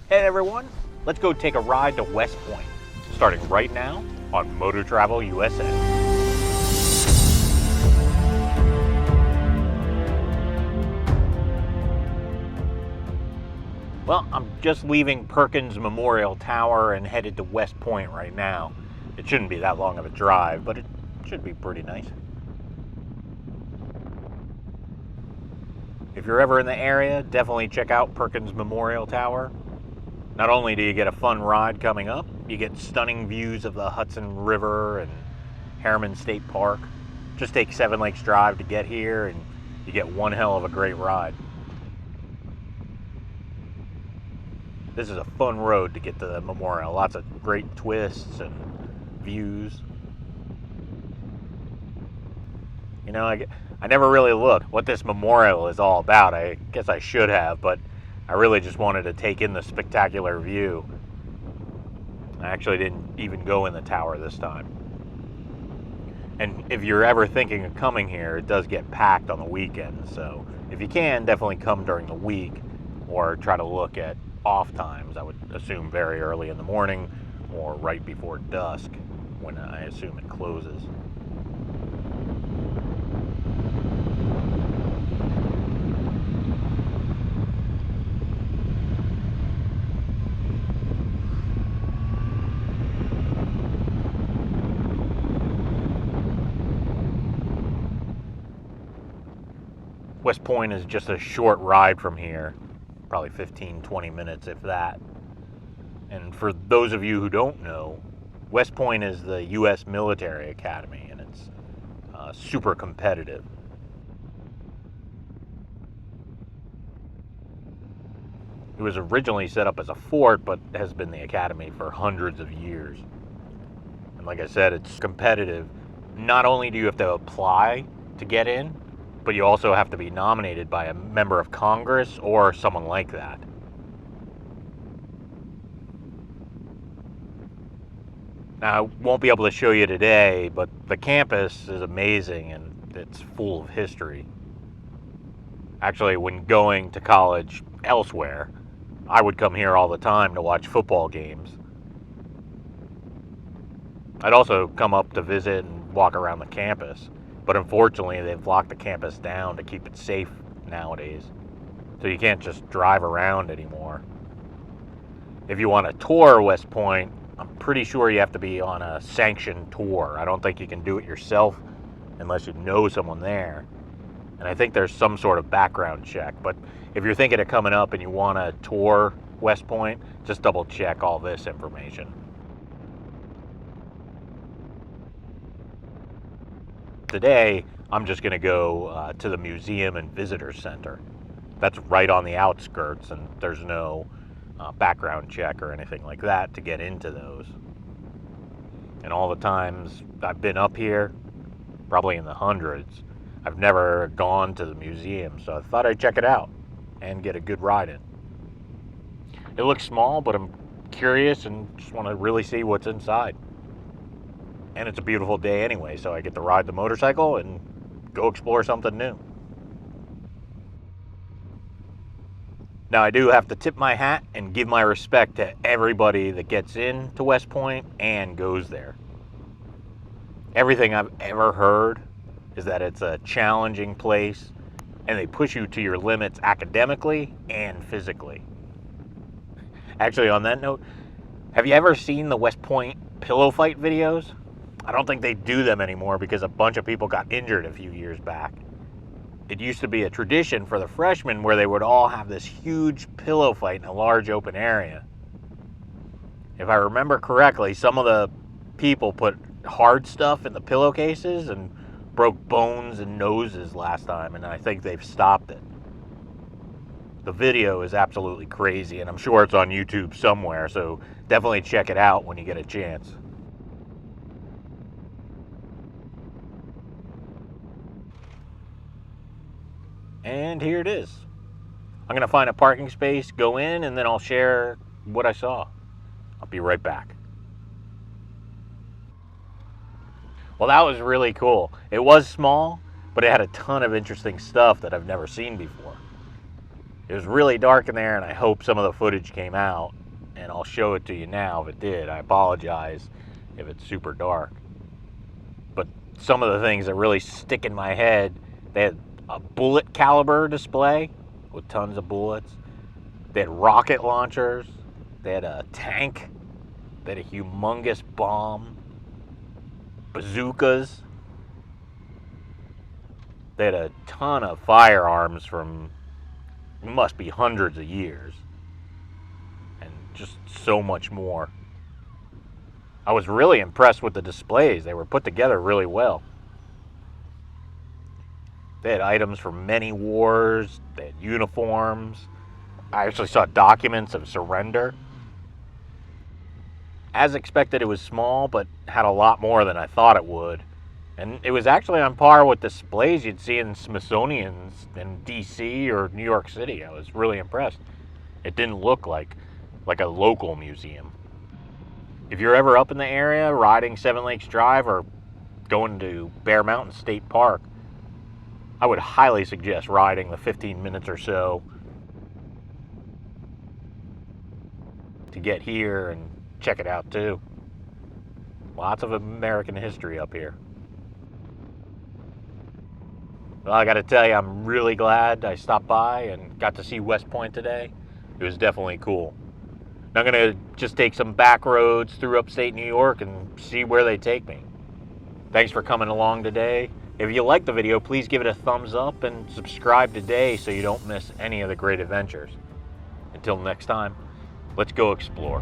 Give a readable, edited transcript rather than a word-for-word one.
Hey everyone, let's go take a ride to West Point, starting right now on MotoTravelUSA. Well, I'm just leaving Perkins Memorial Tower and headed to West Point right now. It shouldn't be that long of a drive, but it should be pretty nice. If you're ever in the area, definitely check out Perkins Memorial Tower. Not only do you get a fun ride coming up, you get stunning views of the Hudson River and Harriman State Park. Just take 7 Lakes Drive to get here and you get one hell of a great ride. This is a fun road to get to the memorial. Lots of great twists and views. You know, I never really looked what this memorial is all about. I guess I should have, but I really just wanted to take in the spectacular view. I actually didn't even go in the tower this time. And if you're ever thinking of coming here, it does get packed on the weekends. So if you can, definitely come during the week or try to look at off times. I would assume very early in the morning or right before dusk when I assume it closes. West Point is just a short ride from here, probably 15-20 minutes if that. And for those of you who don't know, West Point is the U.S. military academy, and it's super competitive. It was originally set up as a fort, but has been the academy for hundreds of years. And like I said, it's competitive. Not only do you have to apply to get in, but you also have to be nominated by a member of Congress or someone like that. Now, I won't be able to show you today, but the campus is amazing and it's full of history. Actually, when going to college elsewhere, I would come here all the time to watch football games. I'd also come up to visit and walk around the campus. But unfortunately, they've locked the campus down to keep it safe nowadays. So you can't just drive around anymore. If you want to tour West Point, I'm pretty sure you have to be on a sanctioned tour. I don't think you can do it yourself unless you know someone there. And I think there's some sort of background check. But if you're thinking of coming up and you want to tour West Point, just double check all this information. Today, I'm just going to go to the museum and visitor center. That's right on the outskirts, and there's no background check or anything like that to get into those. And all the times I've been up here, probably in the hundreds, I've never gone to the museum, so I thought I'd check it out and get a good ride in. It looks small, but I'm curious and just want to really see what's inside. And it's a beautiful day anyway, so I get to ride the motorcycle and go explore something new. Now, I do have to tip my hat and give my respect to everybody that gets into West Point and goes there. Everything I've ever heard is that it's a challenging place and they push you to your limits academically and physically. Actually, on that note, have you ever seen the West Point pillow fight videos? I don't think they do them anymore because a bunch of people got injured a few years back. It used to be a tradition for the freshmen where they would all have this huge pillow fight in a large open area. If I remember correctly, some of the people put hard stuff in the pillowcases and broke bones and noses last time, and I think they've stopped it. The video is absolutely crazy, and I'm sure it's on YouTube somewhere, so definitely check it out when you get a chance. And here it is. I'm going to find a parking space, go in, and then I'll share what I saw. I'll be right back. Well, that was really cool. It was small, but it had a ton of interesting stuff that I've never seen before. It was really dark in there, and I hope some of the footage came out, and I'll show it to you now if it did. I apologize if it's super dark. But some of the things that really stick in my head, they had a bullet caliber display with tons of bullets. They had rocket launchers. They had a tank. They had a humongous bomb. Bazookas. They had a ton of firearms from, must be hundreds of years. And just so much more. I was really impressed with the displays. They were put together really well. They had items from many wars. They had uniforms. I actually saw documents of surrender. As expected, it was small, but had a lot more than I thought it would. And it was actually on par with displays you'd see in Smithsonian's in DC or New York City. I was really impressed. It didn't look like a local museum. If you're ever up in the area riding Seven Lakes Drive or going to Bear Mountain State Park, I would highly suggest riding the 15 minutes or so to get here and check it out too. Lots of American history up here. Well, I got to tell you, I'm really glad I stopped by and got to see West Point today. It was definitely cool. Now I'm going to just take some back roads through upstate New York and see where they take me. Thanks for coming along today. If you liked the video, please give it a thumbs up and subscribe today so you don't miss any of the great adventures. Until next time, let's go explore.